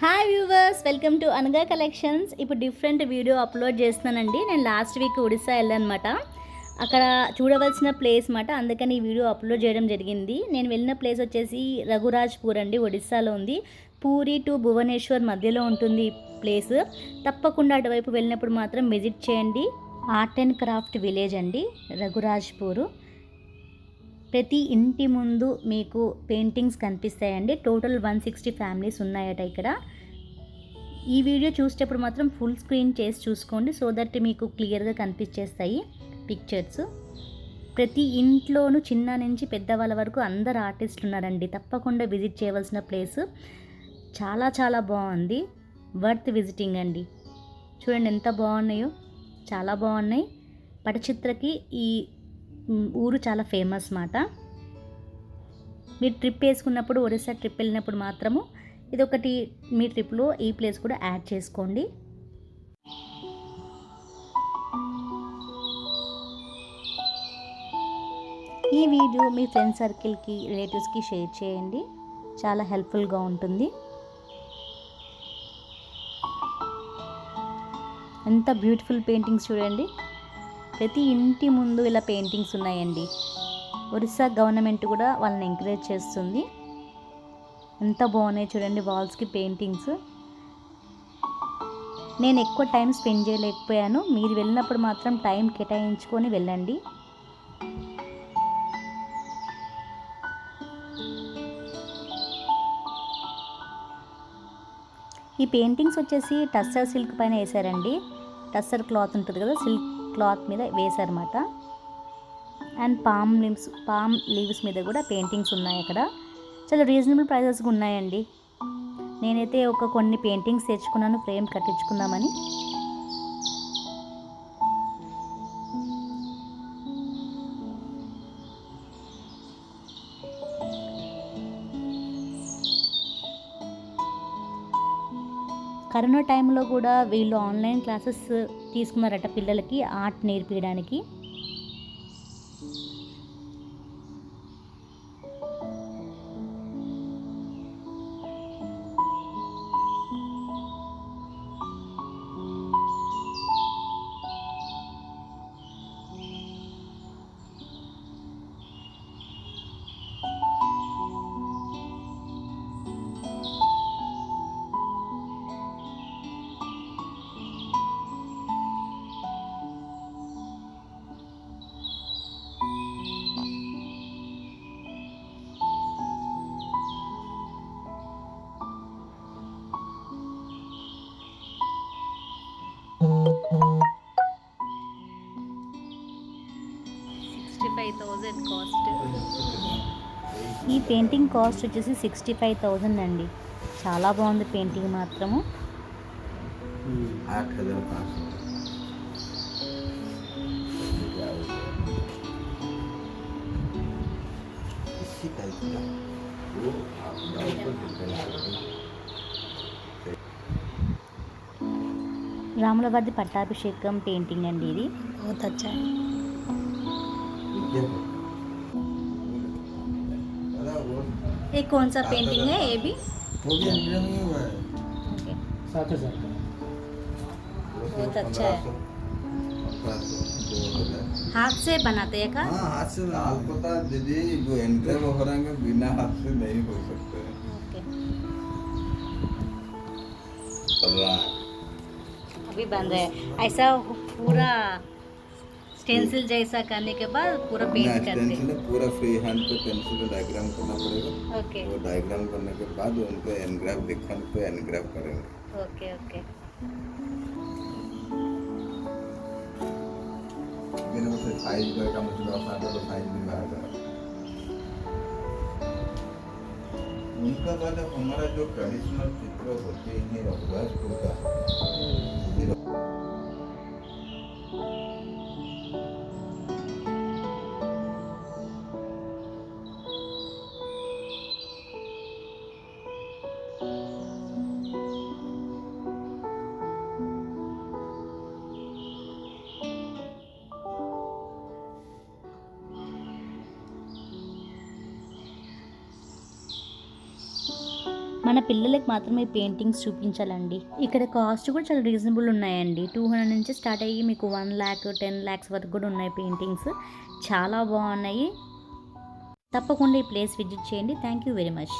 Hi viewers, welcome to అనగా collections. ఇప్పుడు different video upload చేస్తున్నానండి. నేను లాస్ట్ వీక్ ఒడిస్సా వెళ్ళానమాట. అక్కడ చూడవలసిన ప్లేస్ మాట, అందుకని ఈ వీడియో అప్లోడ్ చేయడం జరిగింది. నేను వెళ్ళిన ప్లేస్ వచ్చేసి రఘురాజ్పూర్ అండి, ఒడిస్సాలో ఉంది. పూరి టు భువనేశ్వర్ మధ్యలో ఉంటుంది ఈ ప్లేస్. తప్పకుండా అటువైపు వెళ్ళినప్పుడు మాత్రం విజిట్ చేయండి. ఆర్ట్ అండ్ క్రాఫ్ట్ విలేజ్ అండి రఘురాజ్పూరు. ప్రతి ఇంటి ముందు మీకు పెయింటింగ్స్ కనిపిస్తాయండి. టోటల్ 160 ఫ్యామిలీస్ ఉన్నాయట ఇక్కడ. ఈ వీడియో చూసేటప్పుడు మాత్రం ఫుల్ స్క్రీన్ చేసి చూసుకోండి, సో దట్ మీకు క్లియర్గా కనిపించేస్తాయి పిక్చర్స్. ప్రతి ఇంట్లోనూ చిన్న నుంచి పెద్దవాళ్ళ వరకు అందరు ఆర్టిస్టులు ఉన్నారండి. తప్పకుండా విజిట్ చేయవలసిన ప్లేస్. చాలా చాలా బాగుంది, వర్త్ విజిటింగ్ అండి. చూడండి ఎంత బాగున్నాయో, చాలా బాగున్నాయి. పటచిత్రకి ఈ ఊరు చాలా ఫేమస్ మాట. మీరు ట్రిప్ వేసుకున్నప్పుడు, ఒరిస్సా ట్రిప్ వెళ్ళినప్పుడు మాత్రము ఇదొకటి మీ ట్రిప్లో ఈ ప్లేస్ కూడా యాడ్ చేసుకోండి. ఈ వీడియో మీ ఫ్రెండ్ సర్కిల్కి, రిలేటివ్స్కి షేర్ చేయండి, చాలా హెల్ప్ఫుల్గా ఉంటుంది. ఎంత బ్యూటిఫుల్ పెయింటింగ్స్ చూడండి. ప్రతి ఇంటి ముందు ఇలా పెయింటింగ్స్ ఉన్నాయండి. ఒరిస్సా గవర్నమెంట్ కూడా వాళ్ళని ఎంకరేజ్ చేస్తుంది. ఎంత బాగున్నాయి చూడండి వాల్స్కి పెయింటింగ్స్. నేను ఎక్కువ టైం స్పెండ్ చేయలేకపోయాను. మీరు వెళ్ళినప్పుడు మాత్రం టైం కేటాయించుకొని వెళ్ళండి. ఈ పెయింటింగ్స్ వచ్చేసి టస్సర్ సిల్క్ పైన వేశారండి. టస్సర్ క్లాత్ ఉంటుంది కదా, సిల్క్ క్లాత్ మీద వేశారన్నమాట. అండ్ పామ్ లీవ్స్ మీద కూడా పెయింటింగ్స్ ఉన్నాయి అక్కడ. చాలా రీజనబుల్ ప్రైజెస్గా ఉన్నాయండి. నేనైతే కొన్ని పెయింటింగ్స్ తెచ్చుకున్నాను ఫ్రేమ్ కట్టించుకుందామని. కరోనా టైంలో కూడా వీళ్ళు ఆన్లైన్ క్లాసెస్ తీసుకున్నారట పిల్లలకి ఆర్ట్ నేర్పించడానికి. కాస్ట్. ఈ పెయింటింగ్ కాస్ట్ వచ్చేసి 65,000 అండి. చాలా బాగుంది పెయింటింగ్ మాత్రము. రాములవారి పట్టాభిషేకం పెయింటింగ్ అండి ఇది. ये कौन सा पेंटिंग है? ये भी वो भी अंदर में हुआ है। ओके, 7,000 का। बहुत अच्छा है। हाथ से बनाते हैं का? हाँ, हाथ से आपको पता दीदी, जो एनग्रेव हो रहे हैं बिना हाथ से नहीं हो सकते। ओके, रहा है। अभी बन रहा है ऐसा पूरा स्टेंसिल जैसा करने के बाद पूरा पेंट करते हैं। पूरा फ्री हैंड पे पेंसिल पे डायग्राम करना पड़ेगा। ओके वो डायग्राम करने के बाद उनको एनग्राफ लिखन पे एनग्राफ करेंगे। ओके ओके बिना उसे साइज का मतलब आसानी तो साइज भी आएगा। उनका वाला हमारा जो ट्रेडिशनल चित्र होते हैं रघुराजपुर का, మన పిల్లలకి మాత్రమే పెయింటింగ్స్ చూపించాలండి. ఇక్కడ కాస్ట్ కూడా చాలా రీజనబుల్ ఉన్నాయండి. 200 నుంచి స్టార్ట్ అయ్యి మీకు 1 lakh 10 lakhs వరకు కూడా ఉన్నాయి పెయింటింగ్స్. చాలా బాగున్నాయి. తప్పకుండా ఈ ప్లేస్ విజిట్ చేయండి. Thank you very much.